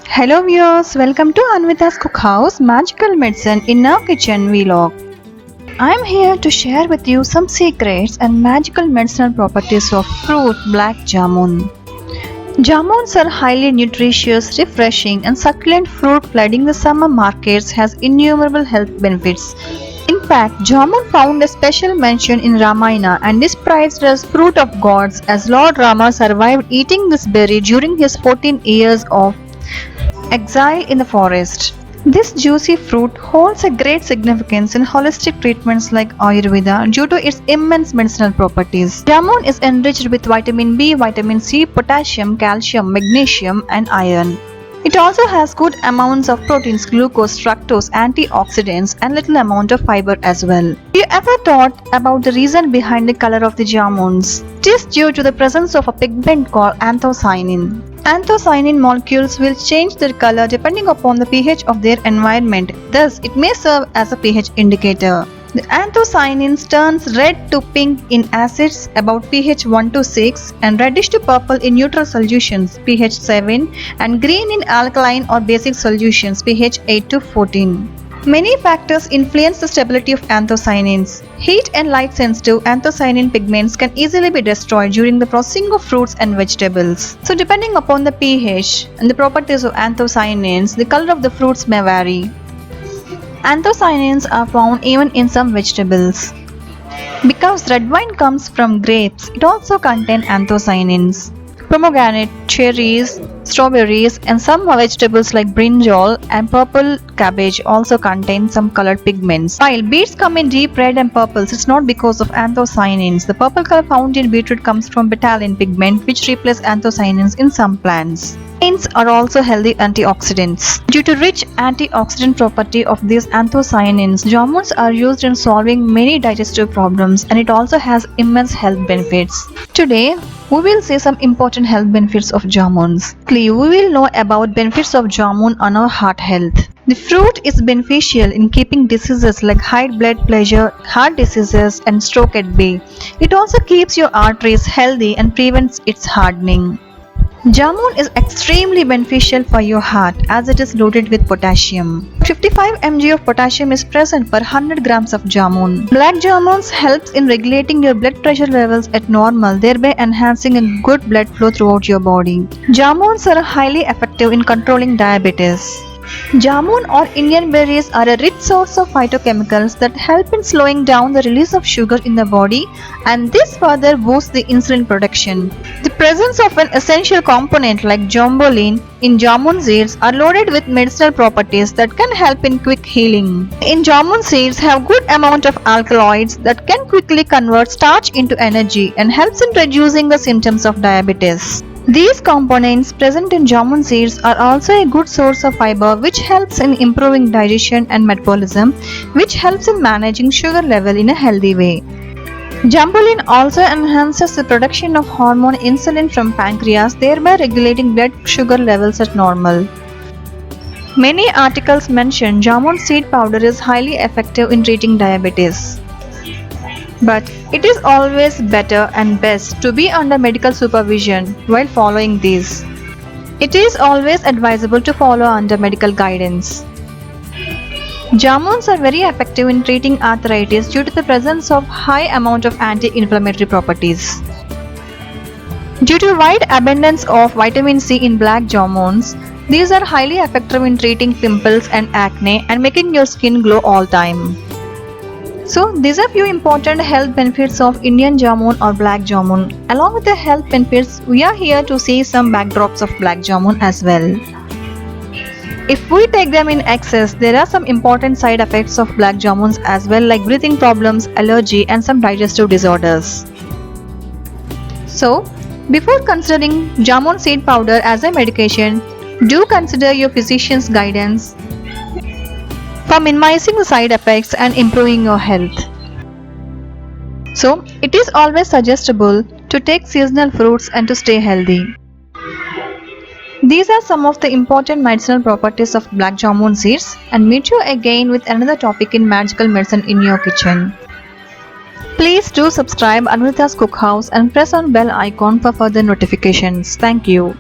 Hello viewers, welcome to Anvita's Cookhouse Magical Medicine in our kitchen vlog. I am here to share with you some secrets and magical medicinal properties of fruit black jamun. Jamuns are highly nutritious, refreshing and succulent fruit flooding the summer markets has innumerable health benefits. In fact, jamun found a special mention in Ramayana and is prized as fruit of gods as Lord Rama survived eating this berry during his 14 years of exile in the forest. This juicy fruit holds a great significance in holistic treatments like Ayurveda due to its immense medicinal properties. Jamun is enriched with vitamin B, vitamin C, potassium, calcium, magnesium, and iron. It also has good amounts of proteins, glucose, fructose, antioxidants, and little amount of fiber as well. Have you ever thought about the reason behind the color of the jamuns? It is due to the presence of a pigment called anthocyanin. Anthocyanin molecules will change their color depending upon the pH of their environment. Thus, it may serve as a pH indicator. The anthocyanins turns red to pink in acids about pH 1 to 6 and reddish to purple in neutral solutions pH 7 and green in alkaline or basic solutions pH 8 to 14. Many factors influence the stability of anthocyanins. Heat and light sensitive anthocyanin pigments can easily be destroyed during the processing of fruits and vegetables. So depending upon the pH and the properties of anthocyanins, the color of the fruits may vary. Anthocyanins are found even in some vegetables. Because red wine comes from grapes, it also contains anthocyanins. Pomegranate, cherries, strawberries, and some vegetables like brinjal and purple cabbage also contain some colored pigments. While beets come in deep red and purples, it's not because of anthocyanins. The purple color found in beetroot comes from betalain pigment, which replaces anthocyanins in some plants. Grains are also healthy antioxidants. Due to rich antioxidant property of these anthocyanins, jamuns are used in solving many digestive problems and it also has immense health benefits. Today, we will see some important health benefits of jamuns. We will know about benefits of jamun on our heart health. The fruit is beneficial in keeping diseases like high blood pressure, heart diseases and stroke at bay. It also keeps your arteries healthy and prevents its hardening. Jamun is extremely beneficial for your heart as it is loaded with potassium. 55 mg of potassium is present per 100 grams of jamun. Black jamuns helps in regulating your blood pressure levels at normal, thereby enhancing a good blood flow throughout your body. Jamuns are highly effective in controlling diabetes. Jamun or Indian berries are a rich source of phytochemicals that help in slowing down the release of sugar in the body and this further boosts the insulin production. The presence of an essential component like jombolene in jamun seeds are loaded with medicinal properties that can help in quick healing. In jamun seeds have good amount of alkaloids that can quickly convert starch into energy and helps in reducing the symptoms of diabetes. These components present in jamun seeds are also a good source of fiber which helps in improving digestion and metabolism, which helps in managing sugar level in a healthy way. Jombolene also enhances the production of hormone insulin from pancreas, thereby regulating blood sugar levels at normal. Many articles mention jamun seed powder is highly effective in treating diabetes. But it is always better and best to be under medical supervision while following these. It is always advisable to follow under medical guidance. Jamuns are very effective in treating arthritis due to the presence of high amount of anti-inflammatory properties. Due to wide abundance of vitamin C in black jamuns, these are highly effective in treating pimples and acne and making your skin glow all time. So these are few important health benefits of Indian jamun or black jamun. Along with the health benefits, we are here to see some backdrops of black jamun as well. If we take them in excess, there are some important side effects of black jamuns as well, like breathing problems, allergy and some digestive disorders. So before considering jamun seed powder as a medication, do consider your physician's guidance for minimizing the side effects and improving your health. So, it is always suggestible to take seasonal fruits and to stay healthy. These are some of the important medicinal properties of black jamun seeds and meet you again with another topic in magical medicine in your kitchen. Please do subscribe Anvita's Cookhouse and press on bell icon for further notifications. Thank you.